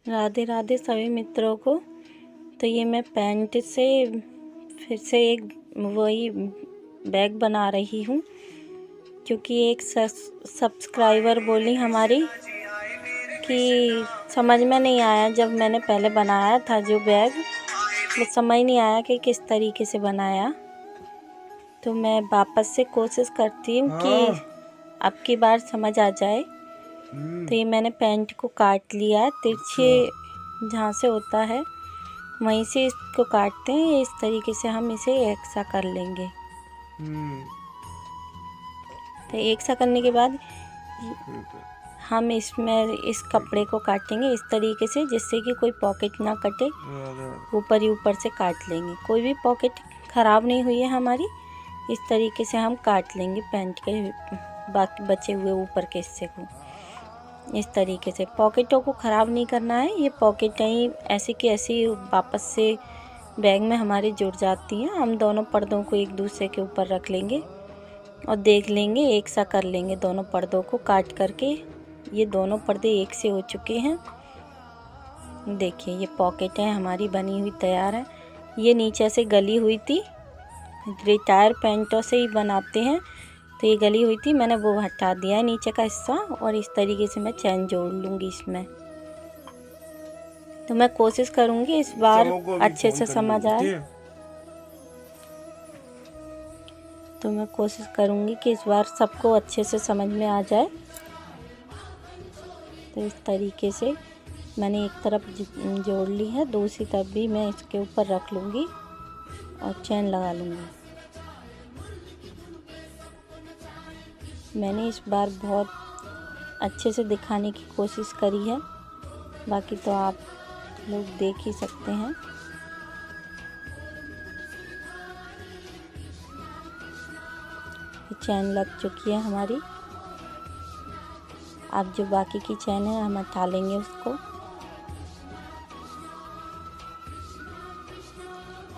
राधे राधे सभी मित्रों को। तो ये मैं पैंट से फिर से एक वही बैग बना रही हूँ, क्योंकि एक सब्सक्राइबर बोली हमारी कि समझ में नहीं आया, जब मैंने पहले बनाया था जो बैग वो समझ नहीं आया कि किस तरीके से बनाया। तो मैं वापस से कोशिश करती हूँ कि अब की बार समझ आ जाए। तो ये मैंने पैंट को काट लिया, तिरछे जहाँ से होता है वहीं से इसको काटते हैं। इस तरीके से हम इसे एक सा कर लेंगे। तो एक सा करने के बाद हम इसमें इस कपड़े को काटेंगे इस तरीके से, जिससे कि कोई पॉकेट ना कटे। ऊपर ही ऊपर से काट लेंगे, कोई भी पॉकेट ख़राब नहीं हुई है हमारी। इस तरीके से हम काट लेंगे पैंट के बाकी बचे हुए ऊपर के हिस्से को। इस तरीके से पॉकेटों को ख़राब नहीं करना है। ये पॉकेटें ही ऐसी की ऐसी वापस से बैग में हमारे जुड़ जाती हैं। हम दोनों पर्दों को एक दूसरे के ऊपर रख लेंगे और देख लेंगे, एक सा कर लेंगे दोनों पर्दों को काट करके। ये दोनों पर्दे एक से हो चुके हैं। देखिए ये पॉकेटें हमारी बनी हुई तैयार है। ये नीचे से गली हुई थी, रिटायर पैंटों से ही बनाते हैं, तो ये गली हुई थी, मैंने वो हटा दिया है नीचे का हिस्सा। और इस तरीके से मैं चैन जोड़ लूँगी इसमें। तो मैं कोशिश करूँगी इस बार अच्छे से समझ आए। तो मैं कोशिश करूँगी कि इस बार सबको अच्छे से समझ में आ जाए। तो इस तरीके से मैंने एक तरफ जोड़ ली है, दूसरी तरफ भी मैं इसके ऊपर रख लूँगी और चैन लगा लूँगी। मैंने इस बार बहुत अच्छे से दिखाने की कोशिश करी है, बाकी तो आप लोग देख ही सकते हैं। चैन लग चुकी है हमारी। अब जो बाकी की चैन है हम हटा लेंगे उसको।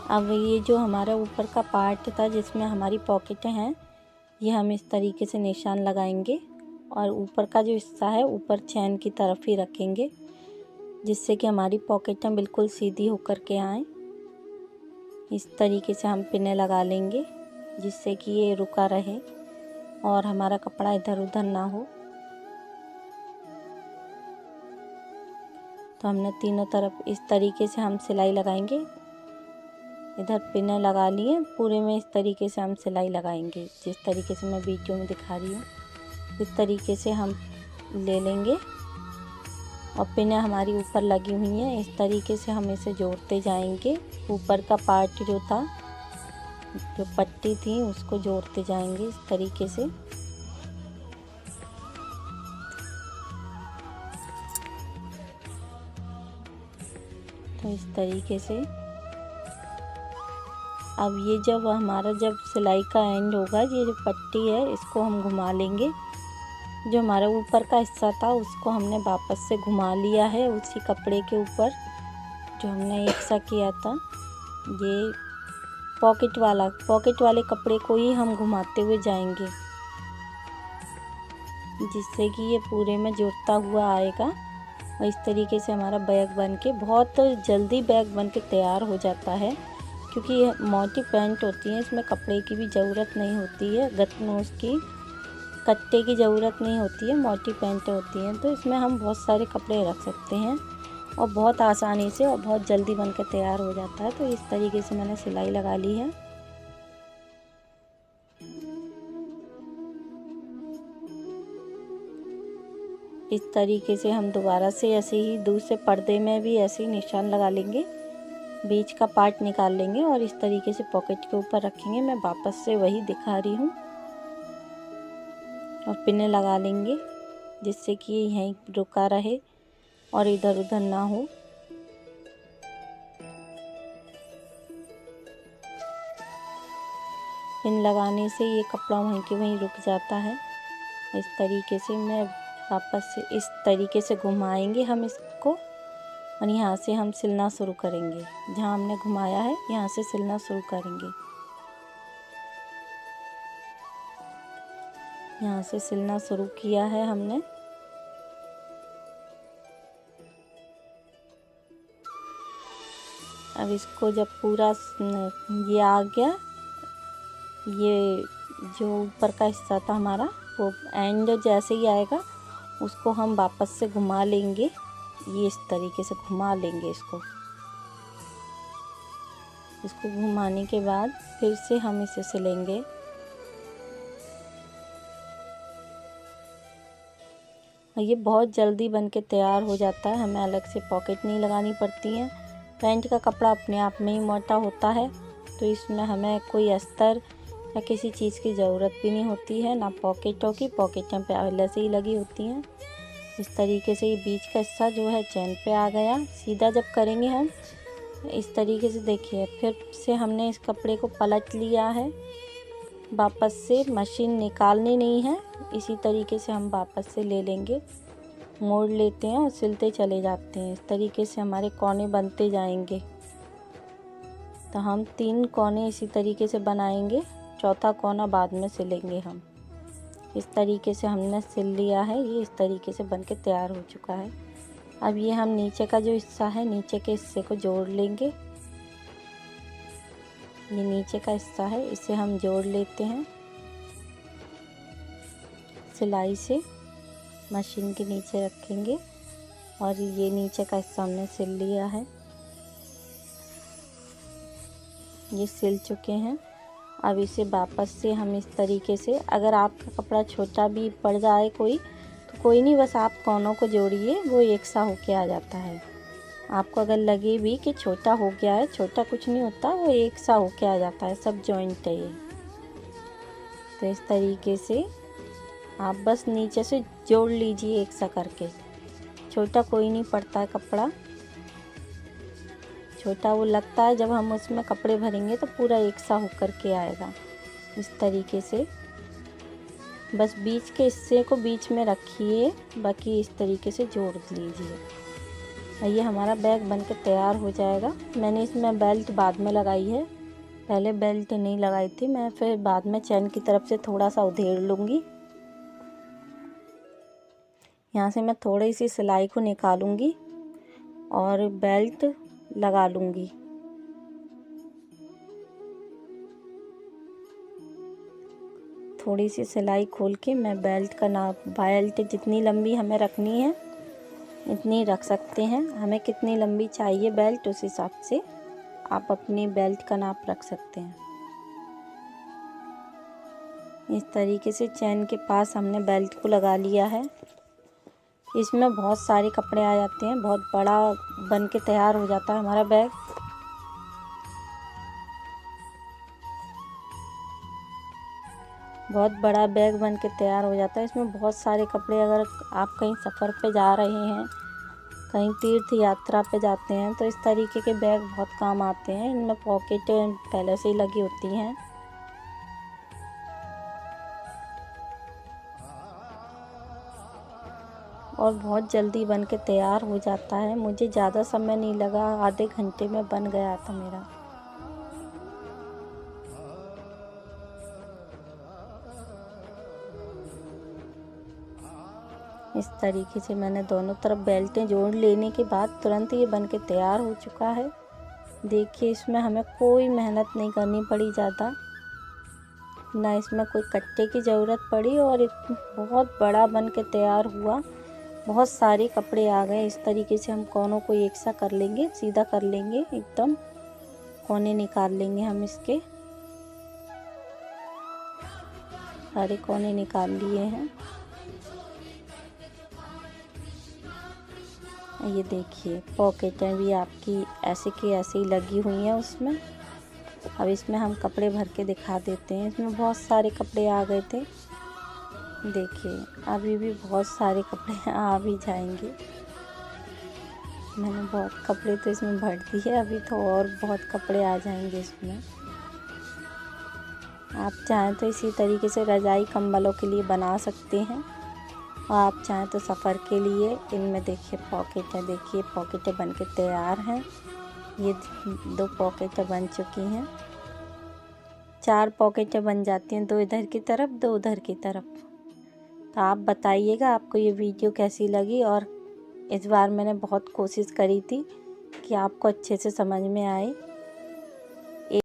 अब ये जो हमारा ऊपर का पार्ट था जिसमें हमारी पॉकेटें हैं, ये हम इस तरीके से निशान लगाएंगे और ऊपर का जो हिस्सा है ऊपर चैन की तरफ ही रखेंगे, जिससे कि हमारी पॉकेटें बिल्कुल सीधी होकर के आएँ। इस तरीके से हम पिने लगा लेंगे, जिससे कि ये रुका रहे और हमारा कपड़ा इधर उधर ना हो। तो हमने तीनों तरफ इस तरीके से हम सिलाई लगाएंगे। इधर पिने लगा लिए, पूरे में इस तरीके से हम सिलाई लगाएंगे, जिस तरीके से मैं वीडियो में दिखा रही हूँ। इस तरीके से हम ले लेंगे और पिने हमारी ऊपर लगी हुई हैं। इस तरीके से हम इसे जोड़ते जाएंगे। ऊपर का पार्ट जो था, जो पट्टी थी, उसको जोड़ते जाएंगे इस तरीके से। तो इस तरीके से अब ये जब सिलाई का एंड होगा, ये जो पट्टी है इसको हम घुमा लेंगे। जो हमारा ऊपर का हिस्सा था उसको हमने वापस से घुमा लिया है उसी कपड़े के ऊपर जो हमने एक सा किया था। ये पॉकेट वाले कपड़े को ही हम घुमाते हुए जाएंगे, जिससे कि ये पूरे में जुड़ता हुआ आएगा। और इस तरीके से हमारा बैग बन के बहुत जल्दी बैग बन के तैयार हो जाता है, क्योंकि ये मोटी पैंट होती है, इसमें कपड़े की भी ज़रूरत नहीं होती है, उसकी कट्टे की ज़रूरत नहीं होती है, मोटी पैंट होती हैं। तो इसमें हम बहुत सारे कपड़े रख सकते हैं और बहुत आसानी से और बहुत जल्दी बनकर तैयार हो जाता है। तो इस तरीके से मैंने सिलाई लगा ली है। इस तरीके से हम दोबारा से ऐसे ही दूसरे पर्दे में भी ऐसे ही निशान लगा लेंगे, बीच का पार्ट निकाल लेंगे और इस तरीके से पॉकेट के ऊपर रखेंगे। मैं वापस से वही दिखा रही हूँ और पिने लगा लेंगे, जिससे कि यहीं रुका रहे और इधर उधर ना हो। पिन लगाने से ये कपड़ा वहीं के वहीं रुक जाता है। इस तरीके से मैं वापस से इस तरीके से घुमाएंगे हम इसको और यहाँ से हम सिलना शुरू करेंगे। जहाँ हमने घुमाया है यहाँ से सिलना शुरू करेंगे। यहाँ से सिलना शुरू किया है हमने। अब इसको जब पूरा ये आ गया, ये जो ऊपर का हिस्सा था हमारा वो एंड जैसे ही आएगा उसको हम वापस से घुमा लेंगे। ये इस तरीके से घुमा लेंगे इसको घुमाने के बाद फिर से हम इसे सिलेंगे। ये बहुत जल्दी बन के तैयार हो जाता है, हमें अलग से पॉकेट नहीं लगानी पड़ती है। पैंट का कपड़ा अपने आप में ही मोटा होता है, तो इसमें हमें कोई अस्तर या किसी चीज़ की ज़रूरत भी नहीं होती है, ना पॉकेटों की। पॉकेटें पहले से ही लगी होती हैं। इस तरीके से ये बीच का हिस्सा जो है चैन पे आ गया। सीधा जब करेंगे हम इस तरीके से, देखिए फिर से हमने इस कपड़े को पलट लिया है। वापस से मशीन निकालनी नहीं है, इसी तरीके से हम वापस से ले लेंगे, मोड़ लेते हैं और सिलते चले जाते हैं। इस तरीके से हमारे कोने बनते जाएंगे। तो हम 3 कोने इसी तरीके से बनाएंगे, चौथा कोना बाद में सिलेंगे हम। इस तरीके से हमने सिल लिया है, ये इस तरीके से बन के तैयार हो चुका है। अब ये हम नीचे का जो हिस्सा है, नीचे के हिस्से को जोड़ लेंगे। ये नीचे का हिस्सा है, इसे हम जोड़ लेते हैं सिलाई से। मशीन के नीचे रखेंगे और ये नीचे का हिस्सा हमने सिल लिया है, ये सिल चुके हैं। अब इसे वापस से हम इस तरीके से, अगर आपका कपड़ा छोटा भी पड़ जाए कोई तो कोई नहीं, बस आप कोनों को जोड़िए, वो एक सा होके आ जाता है। आपको अगर लगे भी कि छोटा हो गया है, छोटा कुछ नहीं होता, वो एक सा होके आ जाता है, सब जॉइंट है ये। तो इस तरीके से आप बस नीचे से जोड़ लीजिए एक सा करके। छोटा कोई नहीं पड़ता है कपड़ा, छोटा वो लगता है जब हम उसमें कपड़े भरेंगे तो पूरा एक सा होकर के आएगा। इस तरीके से बस बीच के हिस्से को बीच में रखिए, बाकी इस तरीके से जोड़ लीजिए। ये हमारा बैग बन के तैयार हो जाएगा। मैंने इसमें बेल्ट बाद में लगाई है, पहले बेल्ट नहीं लगाई थी मैं, फिर बाद में चैन की तरफ से थोड़ा सा उधेड़ लूँगी। यहाँ से मैं थोड़ी सी सिलाई को निकालूंगी और बेल्ट लगा लूँगी। थोड़ी सी सिलाई खोल के मैं बेल्ट का नाप, बेल्ट जितनी लंबी हमें रखनी है इतनी रख सकते हैं। हमें कितनी लंबी चाहिए बेल्ट, उस हिसाब से आप अपनी बेल्ट का नाप रख सकते हैं। इस तरीके से चैन के पास हमने बेल्ट को लगा लिया है। इसमें बहुत सारे कपड़े आ जाते हैं, बहुत बड़ा बन के तैयार हो जाता है हमारा बैग। बहुत बड़ा बैग बन के तैयार हो जाता है। इसमें बहुत सारे कपड़े, अगर आप कहीं सफ़र पे जा रहे हैं, कहीं तीर्थ यात्रा पे जाते हैं, तो इस तरीके के बैग बहुत काम आते हैं। इनमें पॉकेटें पहले से ही लगी होती हैं। और बहुत जल्दी बन के तैयार हो जाता है। मुझे ज़्यादा समय नहीं लगा, आधे घंटे में बन गया था मेरा। इस तरीके से मैंने दोनों तरफ बेल्टें जोड़ लेने के बाद तुरंत ये बन के तैयार हो चुका है। देखिए इसमें हमें कोई मेहनत नहीं करनी पड़ी ज़्यादा, ना इसमें कोई कट्टे की ज़रूरत पड़ी, और बहुत बड़ा बन के तैयार हुआ। बहुत सारे कपड़े आ गए। इस तरीके से हम कोनों को एक सा कर लेंगे, सीधा कर लेंगे, एकदम कोने निकाल लेंगे हम इसके। सारे कोने निकाल लिए हैं। ये देखिए पॉकेटें भी आपकी ऐसे की ऐसे ही लगी हुई हैं उसमें। अब इसमें हम कपड़े भर के दिखा देते हैं। इसमें बहुत सारे कपड़े आ गए थे, देखिए अभी भी बहुत सारे कपड़े आ भी जाएंगे। मैंने बहुत कपड़े तो इसमें भर दिए, अभी तो और बहुत कपड़े आ जाएंगे इसमें। आप चाहें तो इसी तरीके से रज़ाई कंबलों के लिए बना सकते हैं, और आप चाहें तो सफ़र के लिए। इनमें देखिए पॉकेटें, देखिए पॉकेटें बन के तैयार हैं। ये 2 पॉकेटें बन चुकी हैं। 4 पॉकेटें बन जाती हैं, 2 इधर की तरफ, 2 उधर की तरफ। तो आप बताइएगा आपको ये वीडियो कैसी लगी। और इस बार मैंने बहुत कोशिश करी थी कि आपको अच्छे से समझ में आए।